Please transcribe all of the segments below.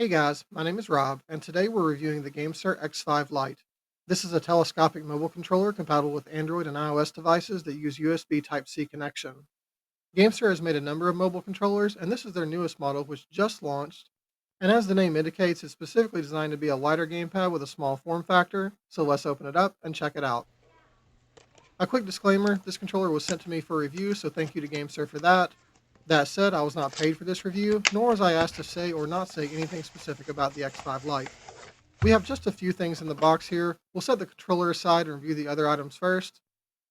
Hey guys, my name is Rob, and today we're reviewing the GameSir X5 Lite. This is a telescopic mobile controller compatible with Android and iOS devices that use USB Type-C connection. GameSir has made a number of mobile controllers, and this is their newest model, which just launched. And as the name indicates, it's specifically designed to be a lighter gamepad with a small form factor, so let's open it up and check it out. A quick disclaimer, this controller was sent to me for review, so thank you to GameSir for that. That said, I was not paid for this review, nor was I asked to say or not say anything specific about the X5 Lite. We have just a few things in the box here. We'll set the controller aside and review the other items first.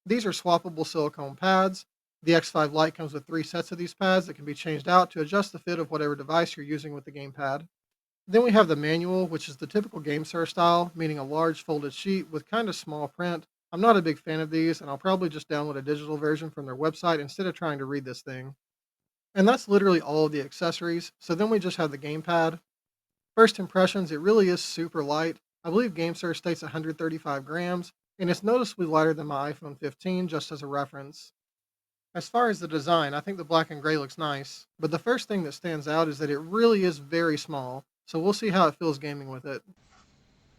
These are swappable silicone pads. The X5 Lite comes with 3 sets of these pads that can be changed out to adjust the fit of whatever device you're using with the gamepad. Then we have the manual, which is the typical GameSir style, meaning a large folded sheet with kind of small print. I'm not a big fan of these, and I'll probably just download a digital version from their website instead of trying to read this thing. And that's literally all of the accessories. So then we just have the gamepad. First impressions, it really is super light. I believe GameSir states 135 grams, and it's noticeably lighter than my iPhone 15, just as a reference. As far as the design, I think the black and gray looks nice, but the first thing that stands out is that it really is very small, so we'll see how it feels gaming with it.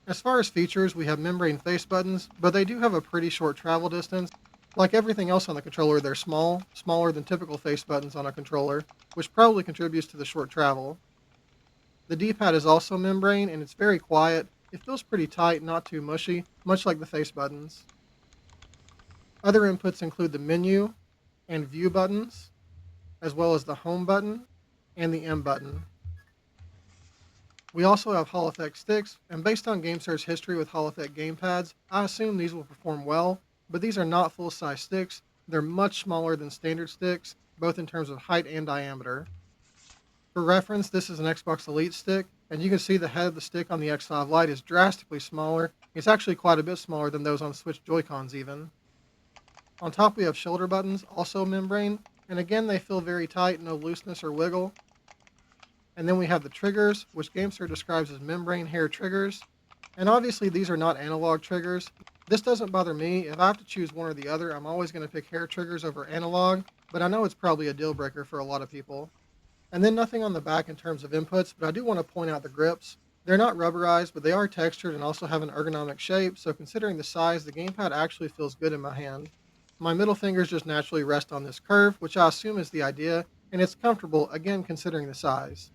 As far as features, we have membrane face buttons, but they do have a pretty short travel distance. Like everything else on the controller, they're small, smaller than typical face buttons on a controller, which probably contributes to the short travel. The D-pad is also membrane, and it's very quiet. It feels pretty tight, not too mushy, much like the face buttons. Other inputs include the menu and view buttons, as well as the home button and the M button. We also have Hall Effect sticks, and based on GameSir's history with Hall Effect gamepads, I assume these will perform well, but these are not full-size sticks. They're much smaller than standard sticks, both in terms of height and diameter. For reference, this is an Xbox Elite stick, and you can see the head of the stick on the X5 Lite is drastically smaller. It's actually quite a bit smaller than those on Switch Joy-Cons even. On top we have shoulder buttons, also membrane, and again they feel very tight, no looseness or wiggle. And then we have the triggers, which GameSir describes as membrane hair triggers. And obviously these are not analog triggers. This doesn't bother me. If I have to choose one or the other, I'm always going to pick hair triggers over analog, but I know it's probably a deal breaker for a lot of people. And then nothing on the back in terms of inputs, but I do want to point out the grips. They're not rubberized, but they are textured and also have an ergonomic shape, so considering the size, the gamepad actually feels good in my hand. My middle fingers just naturally rest on this curve, which I assume is the idea, and it's comfortable, again considering the size.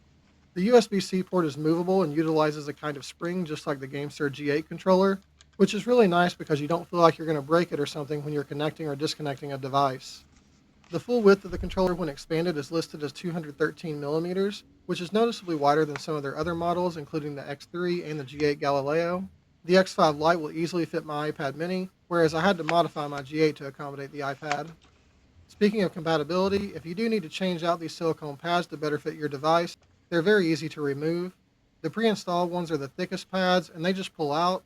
The USB-C port is movable and utilizes a kind of spring just like the GameSir G8 controller, which is really nice because you don't feel like you're going to break it or something when you're connecting or disconnecting a device. The full width of the controller when expanded is listed as 213 millimeters, which is noticeably wider than some of their other models, including the X3 and the G8 Galileo. The X5 Lite will easily fit my iPad mini, whereas I had to modify my G8 to accommodate the iPad. Speaking of compatibility, if you do need to change out these silicone pads to better fit your device, they're very easy to remove. The pre-installed ones are the thickest pads, and they just pull out.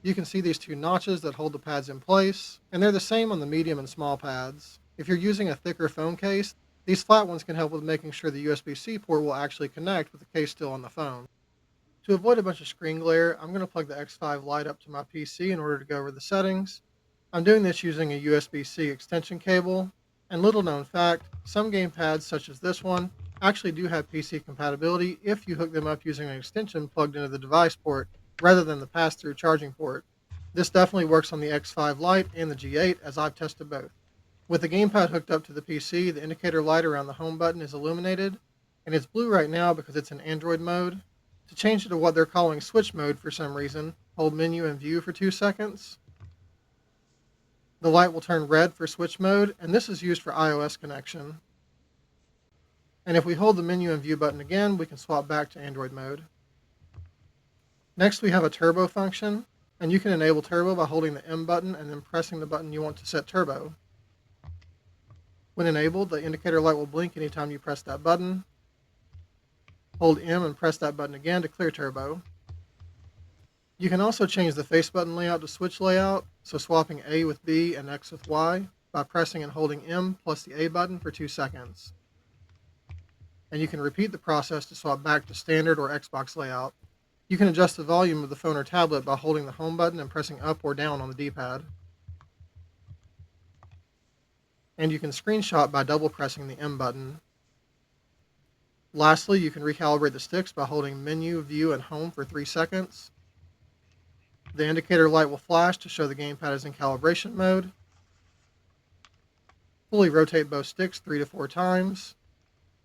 You can see these 2 notches that hold the pads in place, and they're the same on the medium and small pads. If you're using a thicker phone case, these flat ones can help with making sure the USB-C port will actually connect with the case still on the phone. To avoid a bunch of screen glare, I'm going to plug the X5 Lite up to my PC in order to go over the settings. I'm doing this using a USB-C extension cable, and little known fact, some gamepads such as this one actually do have PC compatibility if you hook them up using an extension plugged into the device port rather than the pass-through charging port. This definitely works on the X5 Lite and the G8 as I've tested both. With the gamepad hooked up to the PC, the indicator light around the home button is illuminated, and it's blue right now because it's in Android mode. To change it to what they're calling switch mode for some reason, hold menu and view for 2 seconds. The light will turn red for switch mode, and this is used for iOS connection. And if we hold the menu and view button again, we can swap back to Android mode. Next, we have a turbo function, and you can enable turbo by holding the M button and then pressing the button you want to set turbo. When enabled, the indicator light will blink anytime you press that button. Hold M and press that button again to clear turbo. You can also change the face button layout to switch layout, so swapping A with B and X with Y by pressing and holding M plus the A button for 2 seconds. And you can repeat the process to swap back to standard or Xbox layout. You can adjust the volume of the phone or tablet by holding the home button and pressing up or down on the D-pad. And you can screenshot by double pressing the M button. Lastly, you can recalibrate the sticks by holding Menu, View, and Home for 3 seconds. The indicator light will flash to show the gamepad is in calibration mode. Fully rotate both sticks 3 to 4 times,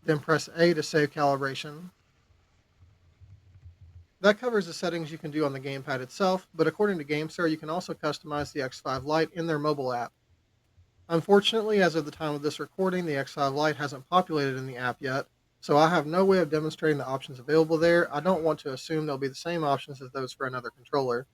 then press A to save calibration. That covers the settings you can do on the gamepad itself, but according to GameSir, you can also customize the X5 Lite in their mobile app. Unfortunately, as of the time of this recording, the X5 Lite hasn't populated in the app yet, so I have no way of demonstrating the options available there. I don't want to assume they'll be the same options as those for another controller.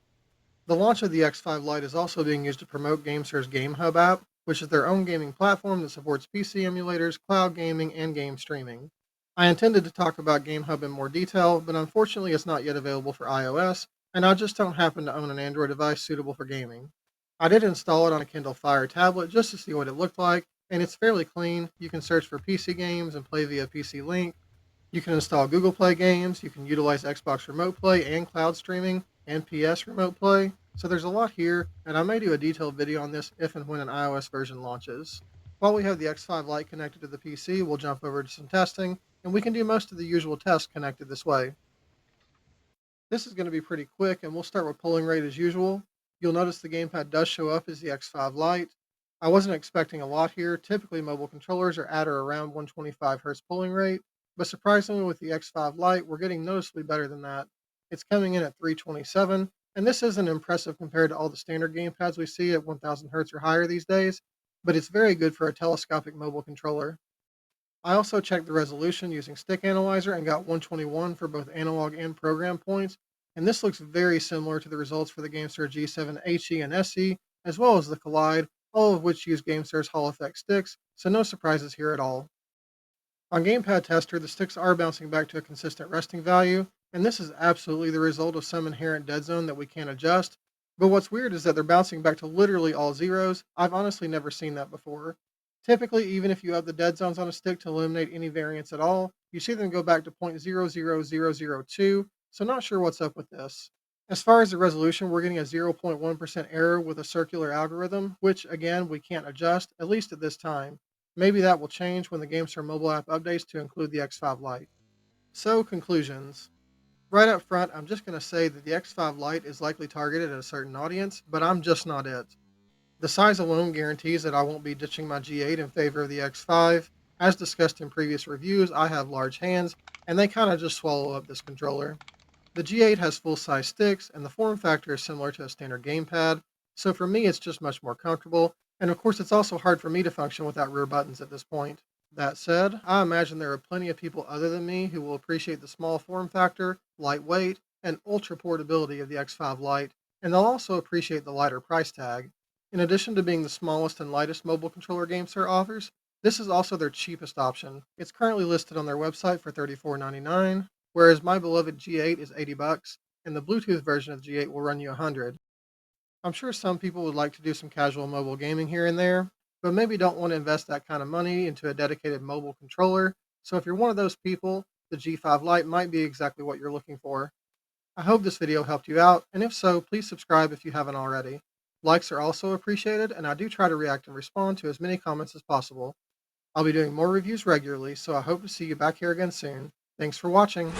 The launch of the X5 Lite is also being used to promote GameSir's GameHub app, which is their own gaming platform that supports PC emulators, cloud gaming, and game streaming. I intended to talk about GameHub in more detail, but unfortunately it's not yet available for iOS, and I just don't happen to own an Android device suitable for gaming. I did install it on a Kindle Fire tablet just to see what it looked like, and it's fairly clean. You can search for PC games and play via PC Link. You can install Google Play games, you can utilize Xbox Remote Play and cloud streaming, and PS Remote Play. So there's a lot here, and I may do a detailed video on this if and when an iOS version launches. While we have the X5 Lite connected to the PC, we'll jump over to some testing, and we can do most of the usual tests connected this way. This is going to be pretty quick, and we'll start with polling rate as usual. You'll notice the gamepad does show up as the X5 Lite. I wasn't expecting a lot here. Typically, mobile controllers are at or around 125 Hz polling rate, but surprisingly, with the X5 Lite, we're getting noticeably better than that. It's coming in at 327, and this isn't impressive compared to all the standard gamepads we see at 1000 Hz or higher these days, but it's very good for a telescopic mobile controller. I also checked the resolution using Stick Analyzer and got 121 for both analog and program points, and this looks very similar to the results for the GameSir G7 HE and SE, as well as the Collide, all of which use GameSir's Hall Effect sticks, so no surprises here at all. On Gamepad Tester, the sticks are bouncing back to a consistent resting value, and this is absolutely the result of some inherent dead zone that we can't adjust. But what's weird is that they're bouncing back to literally all zeros. I've honestly never seen that before. Typically, even if you have the dead zones on a stick to eliminate any variance at all, you see them go back to 0.00002, so not sure what's up with this. As far as the resolution, we're getting a 0.1% error with a circular algorithm, which again, we can't adjust, at least at this time. Maybe that will change when the GameStar mobile app updates to include the X5 Lite. So, conclusions. Right up front, I'm just going to say that the X5 Lite is likely targeted at a certain audience, but I'm just not it. The size alone guarantees that I won't be ditching my G8 in favor of the X5. As discussed in previous reviews, I have large hands, and they kind of just swallow up this controller. The G8 has full-size sticks, and the form factor is similar to a standard gamepad, so for me it's just much more comfortable, and of course it's also hard for me to function without rear buttons at this point. That said, I imagine there are plenty of people other than me who will appreciate the small form factor, lightweight, and ultra portability of the X5 Lite, and they'll also appreciate the lighter price tag. In addition to being the smallest and lightest mobile controller GameSir offers, this is also their cheapest option. It's currently listed on their website for $34.99, whereas my beloved G8 is $80, and the Bluetooth version of G8 will run you $100. I'm sure some people would like to do some casual mobile gaming here and there, but maybe don't want to invest that kind of money into a dedicated mobile controller. So if you're one of those people, the G5 Lite might be exactly what you're looking for. I hope this video helped you out, and if so, please subscribe if you haven't already. Likes are also appreciated, and I do try to react and respond to as many comments as possible. I'll be doing more reviews regularly, so I hope to see you back here again soon. Thanks for watching.